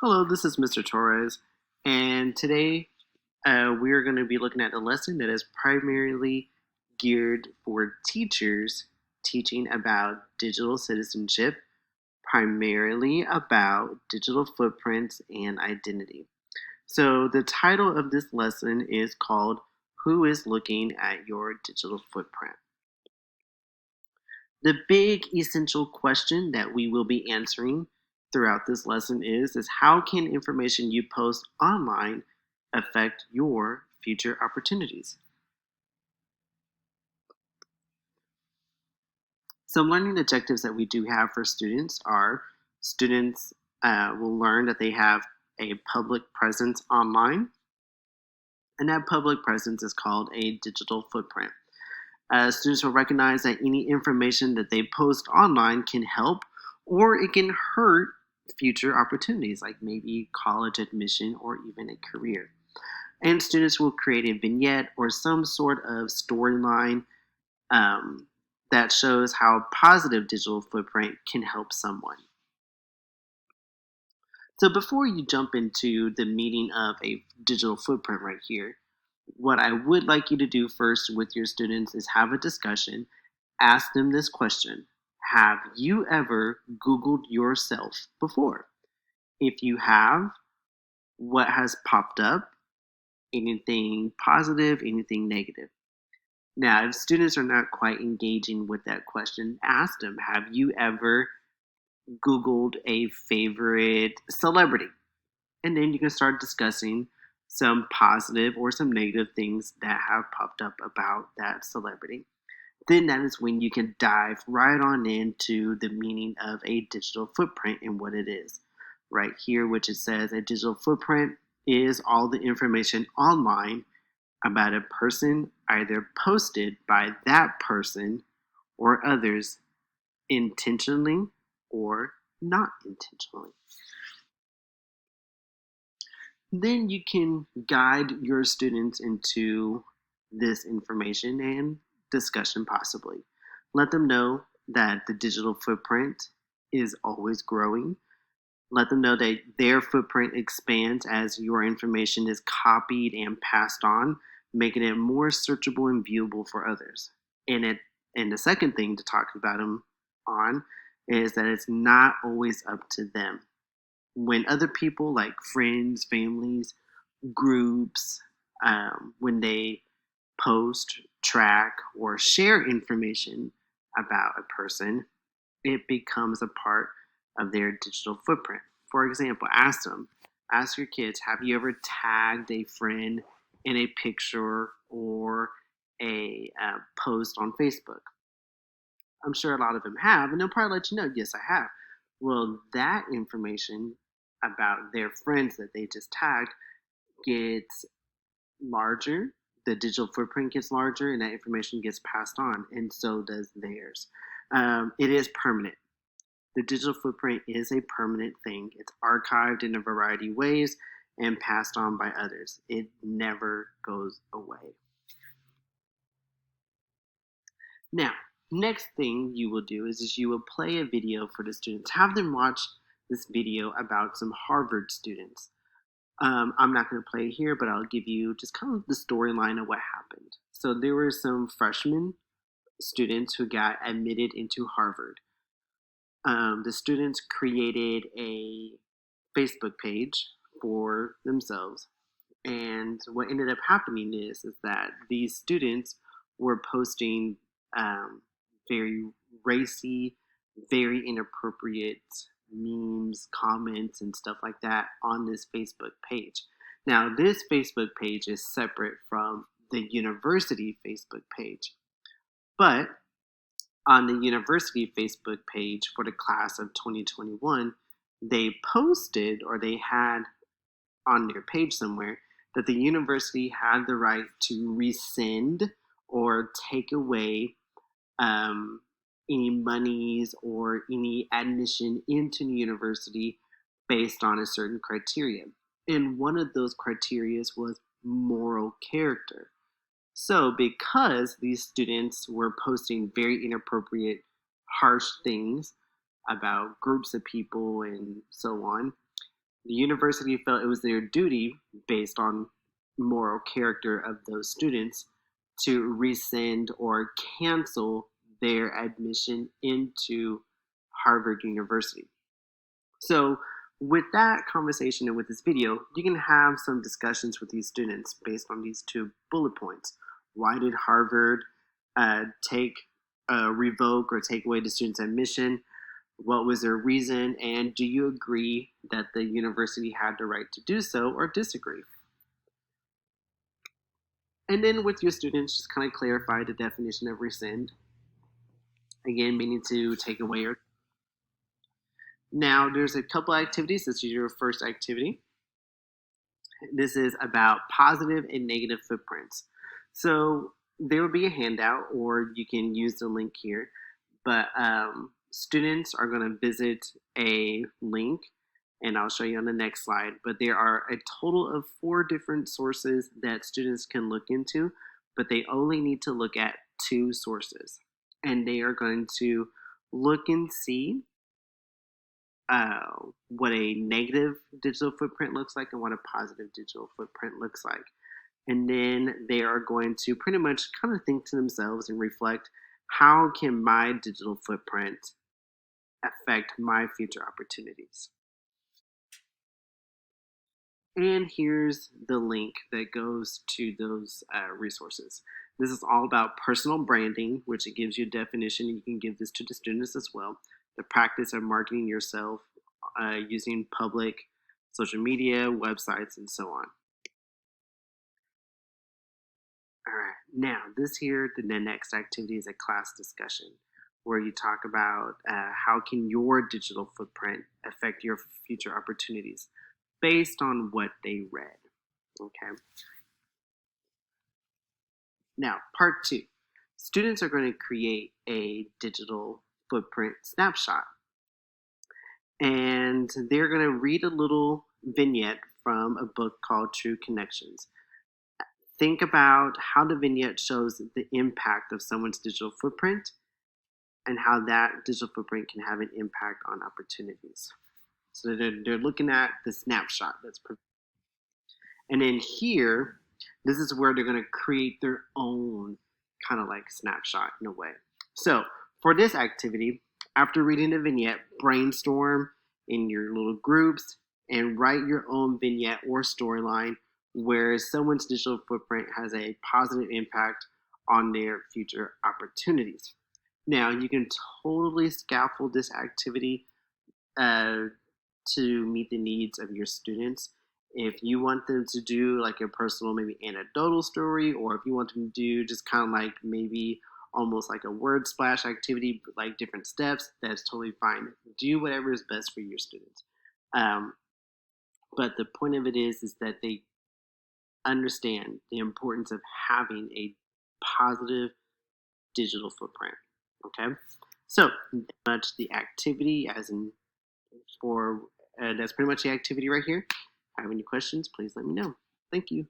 Hello, this is Mr. Torres, and today we are going to be looking at a lesson that is primarily geared for teachers teaching about digital citizenship, primarily about digital footprints and identity. So, the title of this lesson is called Who is Looking at Your Digital Footprint? The big essential question that we will be answering throughout this lesson is how can information you post online affect your future opportunities? Some learning objectives that we do have for students are students will learn that they have a public presence online, and that public presence is called a digital footprint. Students will recognize that any information that they post online can help or it can hurt future opportunities, like maybe college admission or even a career. And students will create a vignette or some sort of storyline um, that shows how positive digital footprint can help someone. So before you jump into the meaning of a digital footprint right here, what I would like you to do first with your students is have a discussion. Ask them this question: have you ever Googled yourself before? If you have, what has popped up? Anything positive, anything negative? Now, if students are not quite engaging with that question, ask them: have you ever Googled a favorite celebrity? And then you can start discussing some positive or some negative things that have popped up about that celebrity. Then that is when you can dive right on into the meaning of a digital footprint and what it is. Right here, which it says a digital footprint is all the information online about a person either posted by that person or others intentionally or not intentionally. Then you can guide your students into this information and discussion possibly. Let them know that the digital footprint is always growing. Let them know that their footprint expands as your information is copied and passed on, making it more searchable and viewable for others. And the second thing to talk about them on is that it's not always up to them. When other people like friends, families, groups, when they post, track, or share information about a person, it becomes a part of their digital footprint. For example, ask your kids, have you ever tagged a friend in a picture or a post on Facebook? I'm sure a lot of them have, and they'll probably let you know, yes, I have. Well, that information about their friends that they just tagged gets larger, the digital footprint gets larger, and that information gets passed on, and so does theirs. It is permanent. The digital footprint is a permanent thing. It's archived in a variety of ways and passed on by others. It never goes away. Now, next thing you will do is you will play a video for the students. Have them watch this video about some Harvard students. I'm not going to play it here, but I'll give you just kind of the storyline of what happened. So there were some freshman students who got admitted into Harvard. The students created a Facebook page for themselves, and what ended up happening is that these students were posting um, very racy, very inappropriate memes, comments, and stuff like that on this Facebook page. Now, this Facebook page is separate from the university Facebook page, but on the university Facebook page for the class of 2021, they posted or they had on their page somewhere that the university had the right to rescind or take away um, any monies or any admission into the university based on a certain criteria. And one of those criteria was moral character. So, because these students were posting very inappropriate, harsh things about groups of people and so on, The university felt it was their duty, based on moral character of those students, to rescind or cancel their admission into Harvard University. So, with that conversation and with this video, you can have some discussions with these students based on these two bullet points. Why did Harvard revoke or take away the student's admission? What was their reason? And do you agree that the university had the right to do so, or disagree? And then with your students, just kind of clarify the definition of rescind. Again, meaning to take away or. Now, there's a couple activities. This is your first activity. This is about positive and negative footprints. So there will be a handout, or you can use the link here. But students are going to visit a link, and I'll show you on the next slide. But there are a total of 4 different sources that students can look into, but they only need to look at 2 sources. And they are going to look and see what a negative digital footprint looks like and what a positive digital footprint looks like. And then they are going to pretty much kind of think to themselves and reflect, how can my digital footprint affect my future opportunities? And here's the link that goes to those resources. This is all about personal branding, which it gives you a definition. You can give this to the students as well. The practice of marketing yourself using public social media, websites, and so on. All right, now this here, the next activity is a class discussion where you talk about how can your digital footprint affect your future opportunities based on what they read, okay? Now, part 2. Students are going to create a digital footprint snapshot. And they're going to read a little vignette from a book called True Connections. Think about how the vignette shows the impact of someone's digital footprint and how that digital footprint can have an impact on opportunities. So they're looking at the snapshot that's provided. And then here, this is where they're going to create their own kind of like snapshot in a way. So for this activity, after reading the vignette, brainstorm in your little groups and write your own vignette or storyline where someone's digital footprint has a positive impact on their future opportunities. Now, you can totally scaffold this activity to meet the needs of your students. If you want them to do like a personal, maybe anecdotal story, or if you want them to do just kind of like maybe almost like a word splash activity, like different steps, that's totally fine. Do whatever is best for your students. But the point of it is that they understand the importance of having a positive digital footprint. Okay, so much the activity, as in for that's pretty much the activity right here. If you have any questions, please let me know. Thank you.